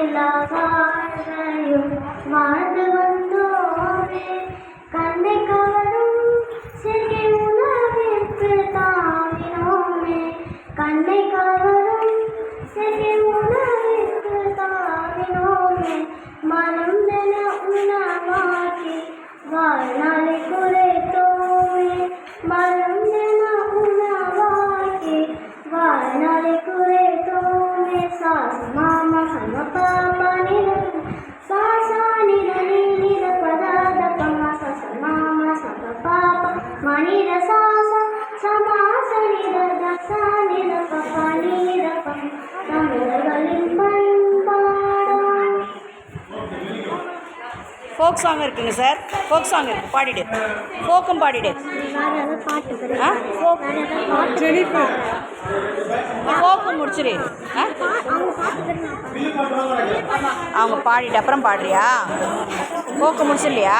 எல்லா வாழ்வையும் வாழ்ந்து வந்தோமே. கண்ணை கவரும் சிறிய உணவிற்கு தாவினோமே. கண்ணை கவரும் சிறிய உணவிற்கு தாவினோமே. மனம் என உணவாக்கி வாழ்நாளை குறைத்தோமே. மனம் என உணவாக்கி வாழ்நாளை குறைத்தோமே. சாச மாமா சம பாப்பா நிர சாசா நிர நிர பதாத பமா சச மாமா சம பாப்பா மணிர சாசா சமாச நிர தசா நிர பப்பா நிர பம் தமிழர்களின் பண்பாடாம். ஃபோக் சாங் இருக்குங்க சார், ஃபோக் சாங் இருக்கு, பாடிடு. ஃபோக்கும் பாடிடு. ஃபோக்கு முடிச்சிரு. அவங்க பாடிட்டு அப்புறம் பாடுறியா? ஃபோக்கு முடிச்சிடலையா?